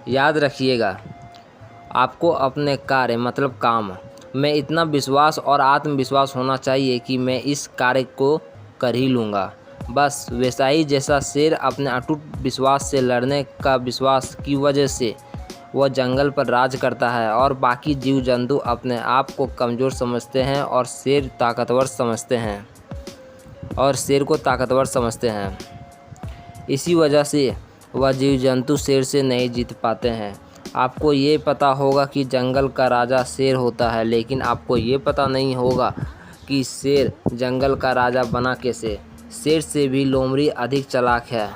याद रखिएगा, आपको अपने कार्य मतलब काम में इतना विश्वास और आत्मविश्वास होना चाहिए कि मैं इस कार्य को कर ही लूँगा। बस वैसा ही जैसा शेर अपने अटूट विश्वास से लड़ने का विश्वास की वजह से वह जंगल पर राज करता है और बाकी जीव जंतु अपने आप को कमज़ोर समझते हैं और शेर को ताकतवर समझते हैं। इसी वजह से वह जीव जंतु शेर से नहीं जीत पाते हैं। आपको ये पता होगा कि जंगल का राजा शेर होता है, लेकिन आपको ये पता नहीं होगा कि शेर जंगल का राजा बना कैसे। शेर से भी लोमड़ी अधिक चालाक है।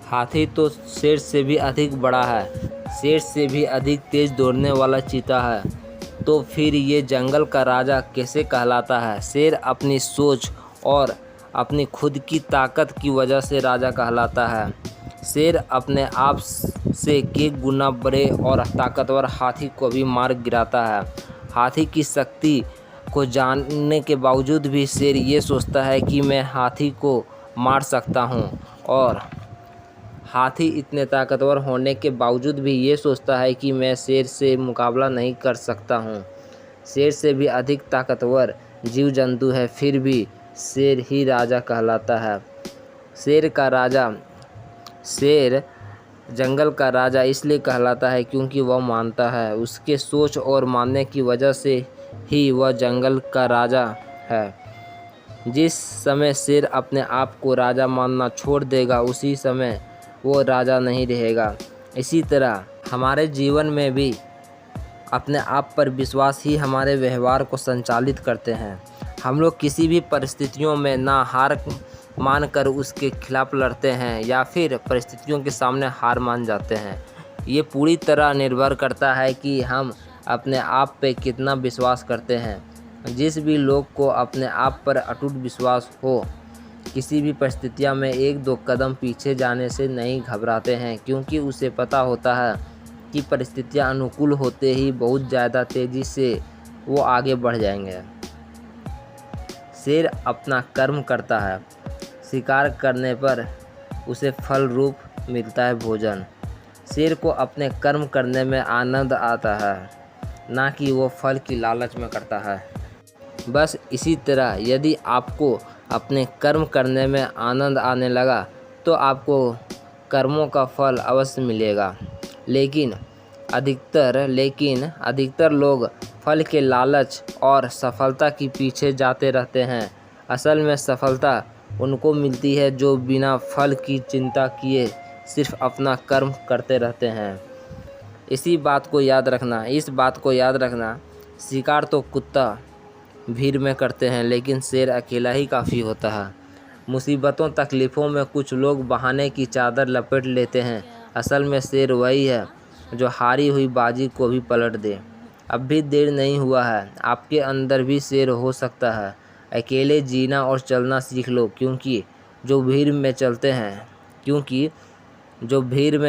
हाथी तो शेर से भी अधिक बड़ा है। शेर से भी अधिक तेज दौड़ने वाला चीता है। तो फिर ये जंगल का राजा कैसे कहलाता है? शेर अपनी सोच और अपनी खुद की ताकत की वजह से राजा कहलाता है। शेर अपने आप से कई गुना बड़े और ताकतवर हाथी को भी मार गिराता है। हाथी की शक्ति को जानने के बावजूद भी शेर ये सोचता है कि मैं हाथी को मार सकता हूँ, और हाथी इतने ताकतवर होने के बावजूद भी ये सोचता है कि मैं शेर से मुकाबला नहीं कर सकता हूँ। शेर से भी अधिक ताकतवर जीव जंतु है, फिर भी शेर ही राजा कहलाता है। शेर जंगल का राजा इसलिए कहलाता है क्योंकि वह मानता है, उसके सोच और मानने की वजह से ही वह जंगल का राजा है। जिस समय शेर अपने आप को राजा मानना छोड़ देगा, उसी समय वो राजा नहीं रहेगा। इसी तरह हमारे जीवन में भी अपने आप पर विश्वास ही हमारे व्यवहार को संचालित करते हैं। हम लोग किसी भी परिस्थितियों में ना हार मानकर उसके खिलाफ लड़ते हैं या फिर परिस्थितियों के सामने हार मान जाते हैं। ये पूरी तरह निर्भर करता है कि हम अपने आप पे कितना विश्वास करते हैं। जिस भी लोग को अपने आप पर अटूट विश्वास हो, किसी भी परिस्थितियों में एक दो कदम पीछे जाने से नहीं घबराते हैं, क्योंकि उसे पता होता है कि परिस्थितियां अनुकूल होते ही बहुत ज़्यादा तेज़ी से वो आगे बढ़ जाएंगे। शेर अपना कर्म करता है। शिकार करने पर उसे फल रूप मिलता है भोजन। शेर को अपने कर्म करने में आनंद आता है, ना कि वो फल की लालच में करता है। बस इसी तरह यदि आपको अपने कर्म करने में आनंद आने लगा तो आपको कर्मों का फल अवश्य मिलेगा। लेकिन अधिकतर लोग फल के लालच और सफलता के पीछे जाते रहते हैं। असल में सफलता उनको मिलती है जो बिना फल की चिंता किए सिर्फ अपना कर्म करते रहते हैं। इस बात को याद रखना, शिकार तो कुत्ता भीड़ में करते हैं, लेकिन शेर अकेला ही काफ़ी होता है। मुसीबतों तकलीफ़ों में कुछ लोग बहाने की चादर लपेट लेते हैं। असल में शेर वही है जो हारी हुई बाजी को भी पलट दे। अब भी देर नहीं हुआ है, आपके अंदर भी शेर हो सकता है। अकेले जीना और चलना सीख लो, क्योंकि जो भीड़ में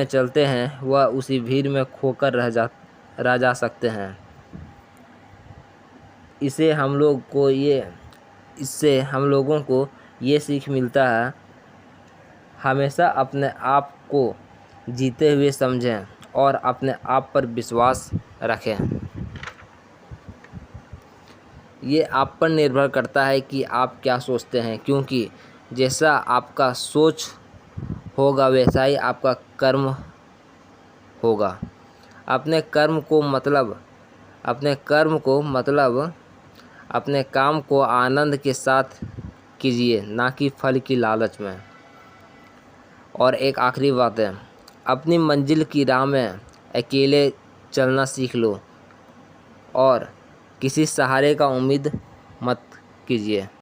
चलते हैं वह उसी भीड़ में खोकर रह जा सकते हैं। इससे हम लोगों को ये सीख मिलता है, हमेशा अपने आप को जीते हुए समझें और अपने आप पर विश्वास रखें। ये आप पर निर्भर करता है कि आप क्या सोचते हैं, क्योंकि जैसा आपका सोच होगा वैसा ही आपका कर्म होगा। अपने काम को आनंद के साथ कीजिए, ना कि फल की लालच में। और एक आखिरी बात है, अपनी मंजिल की राह में अकेले चलना सीख लो और किसी सहारे का उम्मीद मत कीजिए।